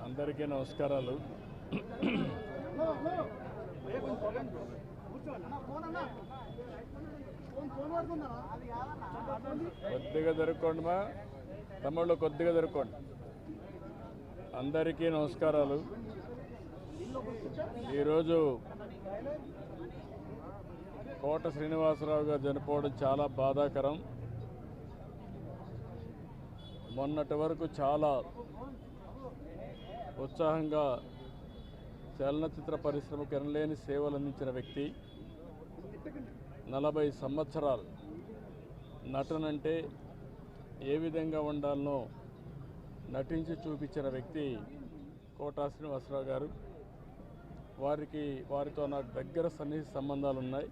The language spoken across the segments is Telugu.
అందరికీ నమస్కారాలు. కొద్దిగా జరుపుకోండి మా తమ్ముళ్ళు, కొద్దిగా జరుపుకోండి. అందరికీ నమస్కారాలు. ఈరోజు కోట శ్రీనివాసరావు గారు చనిపోవడం చాలా బాధాకరం. మొన్నటి వరకు చాలా ఉత్సాహంగా చలనచిత్ర పరిశ్రమకు ఎనలేని సేవలు అందించిన వ్యక్తి. 40 సంవత్సరాలు నటనంటే ఏ విధంగా ఉండాలనో నటించి చూపించిన వ్యక్తి కోట శ్రీనివాసరావు గారు. వారితో నాకు దగ్గర సన్నిహిత సంబంధాలు ఉన్నాయి.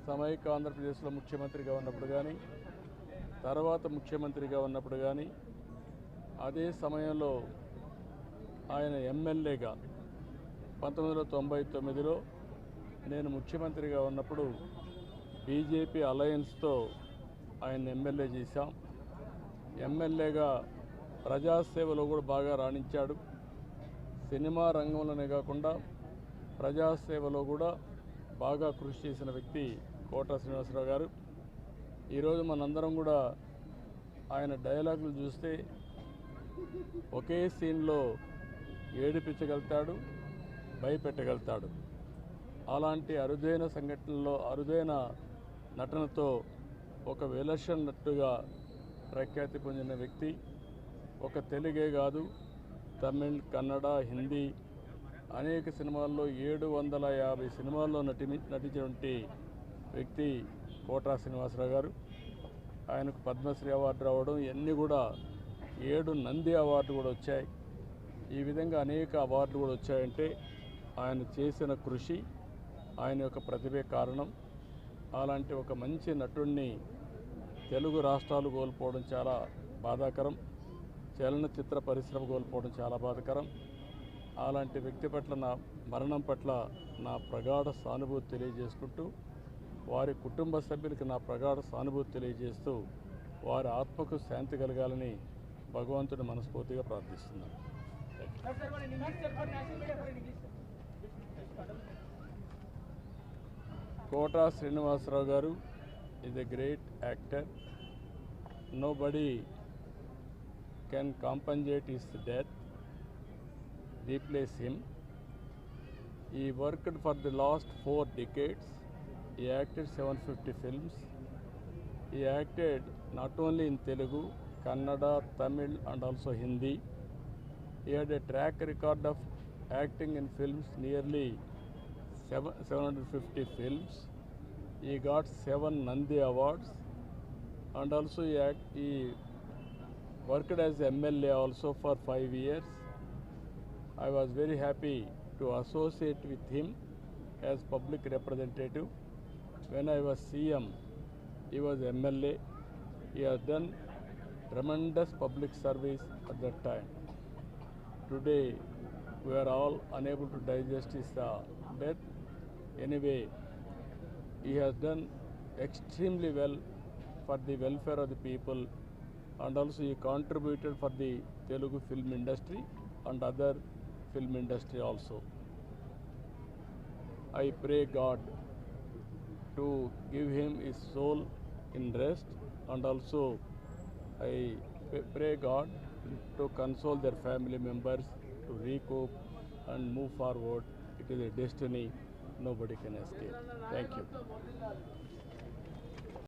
సమైక్య ఆంధ్రప్రదేశ్లో ముఖ్యమంత్రిగా ఉన్నప్పుడు కానీ, తర్వాత ముఖ్యమంత్రిగా ఉన్నప్పుడు కానీ, అదే సమయంలో ఆయన ఎమ్మెల్యేగా 1999లో నేను ముఖ్యమంత్రిగా ఉన్నప్పుడు బీజేపీ అలయన్స్తో ఆయన ఎమ్మెల్యే చేశాం. ఎమ్మెల్యేగా ప్రజాసేవలో కూడా బాగా రాణించాడు. సినిమా రంగంలోనే కాకుండా ప్రజాసేవలో కూడా బాగా కృషి చేసిన వ్యక్తి కోట శ్రీనివాసరావు గారు. ఈరోజు మనందరం కూడా ఆయన డైలాగులు చూస్తే ఒకే సీన్లో ఏడిపించగలుగుతాడు, భయపెట్టగలుగుతాడు. అలాంటి అరుదైన సంఘటనలో అరుదైన నటనతో ఒక విలక్షణ నటుగా ప్రఖ్యాతి పొందిన వ్యక్తి. ఒక తెలుగే కాదు, తమిళ్, కన్నడ, హిందీ అనేక సినిమాల్లో 750 సినిమాల్లో నటించినటువంటి వ్యక్తి కోట శ్రీనివాసరావు గారు. ఆయనకు పద్మశ్రీ అవార్డు రావడం, ఇవన్నీ కూడా 7 నంది అవార్డు కూడా వచ్చాయి. ఈ విధంగా అనేక అవార్డులు కూడా వచ్చాయంటే ఆయన చేసిన కృషి, ఆయన యొక్క ప్రతిభే కారణం. అలాంటి ఒక మంచి నటుడిని తెలుగు రాష్ట్రాలు కోల్పోవడం చాలా బాధాకరం. చలనచిత్ర పరిశ్రమ కోల్పోవడం చాలా బాధాకరం. అలాంటి వ్యక్తి పట్ల నా మరణం పట్ల నా ప్రగాఢ సానుభూతి తెలియజేసుకుంటూ, వారి కుటుంబ సభ్యులకి నా ప్రగాఢ సానుభూతి తెలియజేస్తూ, వారి ఆత్మకు శాంతి కలగాలని భగవంతుని మనస్ఫూర్తిగా ప్రార్థిస్తున్నాను. కోట శ్రీనివాసరావు గారు is a great actor. Nobody can compensate his death, replace him. He worked for the last 4 decades. He acted 750 films. He acted not only in Telugu, Kannada, Tamil and also Hindi. He had a track record of acting in films, nearly 750 films. He got 7 Nandi Awards, and also he worked as MLA also for 5 years. I was very happy to associate with him as public representative. When I was CM, he was MLA. He has done tremendous public service at that time. Today, we are all unable to digest his death. Anyway, he has done extremely well for the welfare of the people, and also he contributed for the Telugu film industry and other film industry also. I pray God to give him his soul in rest, and also I pray God to console their family members, to recoup and move forward. It is a destiny nobody can escape. Thank you.